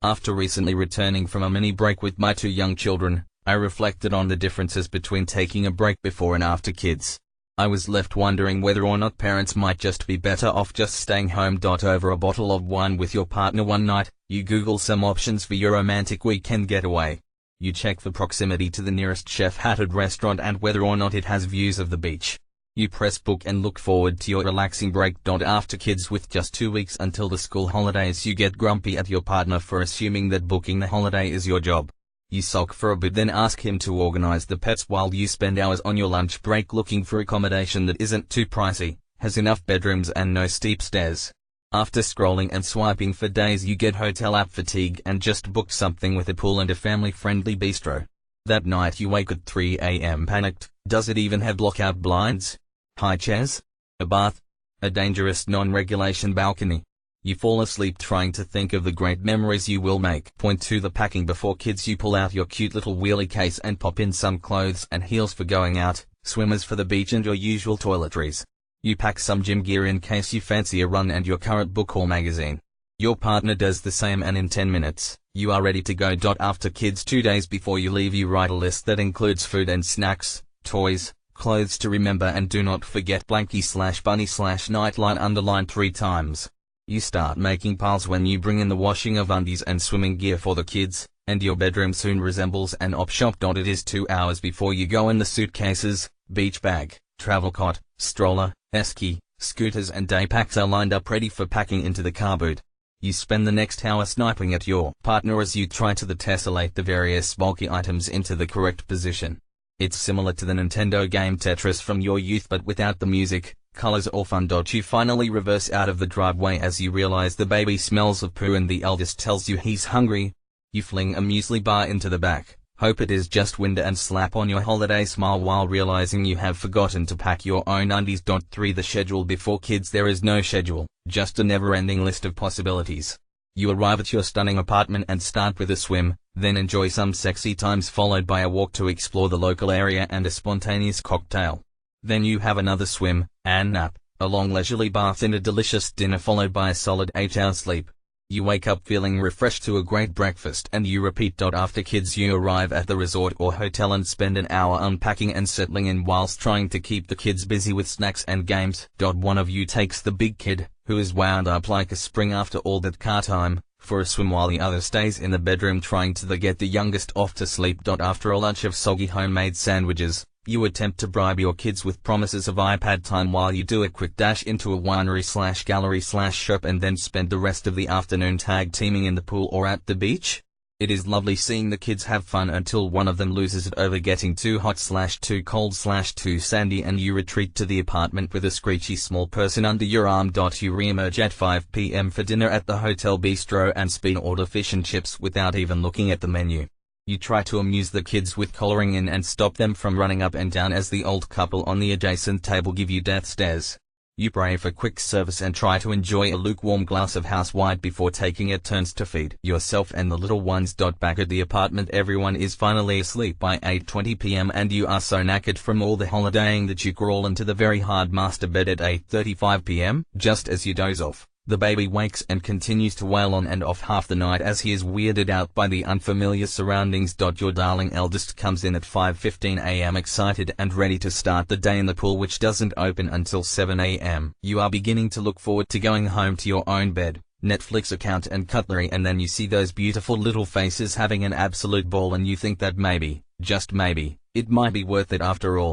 After recently returning from a mini break with my 2 young children, I reflected on the differences between taking a break before and after kids. I was left wondering whether or not parents might just be better off just staying home. Over a bottle of wine with your partner one night, you Google some options for your romantic weekend getaway. You check for proximity to the nearest chef-hatted restaurant and whether or not it has views of the beach. You press book and look forward to your relaxing break. After kids, with just 2 weeks until the school holidays, you get grumpy at your partner for assuming that booking the holiday is your job. You sulk for a bit, then ask him to organize the pets while you spend hours on your lunch break looking for accommodation that isn't too pricey, has enough bedrooms and no steep stairs. After scrolling and swiping for days, you get hotel app fatigue and just book something with a pool and a family-friendly bistro. That night you wake at 3 a.m. panicked. Does it even have blackout blinds? High chairs? A bath? A dangerous non-regulation balcony? You fall asleep trying to think of the great memories you will make. Point to the packing before kids. You pull out your cute little wheelie case and pop in some clothes and heels for going out, swimmers for the beach, and your usual toiletries. You pack some gym gear in case you fancy a run and your current book or magazine. Your partner does the same, and in 10 minutes, you are ready to go. After kids, 2 days before you leave, you write a list that includes food and snacks, toys, clothes to remember, and do not forget blanky/bunny/nightline underlined 3 times. You start making piles when you bring in the washing of undies and swimming gear for the kids, and your bedroom soon resembles an op shop. It is 2 hours before you go in the suitcases, beach bag, travel cot, stroller, esky, scooters and day packs are lined up ready for packing into the car boot. You spend the next hour sniping at your partner as you try to tessellate the various bulky items into the correct position. It's similar to the Nintendo game Tetris from your youth, but without the music, colors or fun. You finally reverse out of the driveway as you realize the baby smells of poo and the eldest tells you he's hungry. You fling a muesli bar into the back, hope it is just wind, and slap on your holiday smile while realizing you have forgotten to pack your own undies. 3 The schedule before kids. There is no schedule, just a never-ending list of possibilities. You arrive at your stunning apartment and start with a swim, then enjoy some sexy times followed by a walk to explore the local area and a spontaneous cocktail. Then you have another swim, and nap, a long leisurely bath and a delicious dinner followed by a solid 8-hour sleep. You wake up feeling refreshed to a great breakfast, and you repeat. After kids, you arrive at the resort or hotel and spend an hour unpacking and settling in whilst trying to keep the kids busy with snacks and games. One of you takes the big kid, who is wound up like a spring after all that car time, for a swim while the other stays in the bedroom trying to get the youngest off to sleep. After a lunch of soggy homemade sandwiches, you attempt to bribe your kids with promises of iPad time while you do a quick dash into a winery/gallery/shop and then spend the rest of the afternoon tag teaming in the pool or at the beach. It is lovely seeing the kids have fun until one of them loses it over getting too hot/too cold/too sandy, and you retreat to the apartment with a screechy small person under your arm. You re-emerge at 5 p.m. for dinner at the hotel bistro and speed order fish and chips without even looking at the menu. You try to amuse the kids with collaring in and stop them from running up and down as the old couple on the adjacent table give you death stares. You pray for quick service and try to enjoy a lukewarm glass of house wine before taking it turns to feed yourself and the little ones. Back at the apartment, everyone is finally asleep by 8:20 p.m. and you are so knackered from all the holidaying that you crawl into the very hard master bed at 8:35 p.m. Just as you doze off, the baby wakes and continues to wail on and off half the night as he is weirded out by the unfamiliar surroundings. Your darling eldest comes in at 5:15 a.m. excited and ready to start the day in the pool, which doesn't open until 7 a.m. You are beginning to look forward to going home to your own bed, Netflix account and cutlery, and then you see those beautiful little faces having an absolute ball and you think that maybe, just maybe, it might be worth it after all.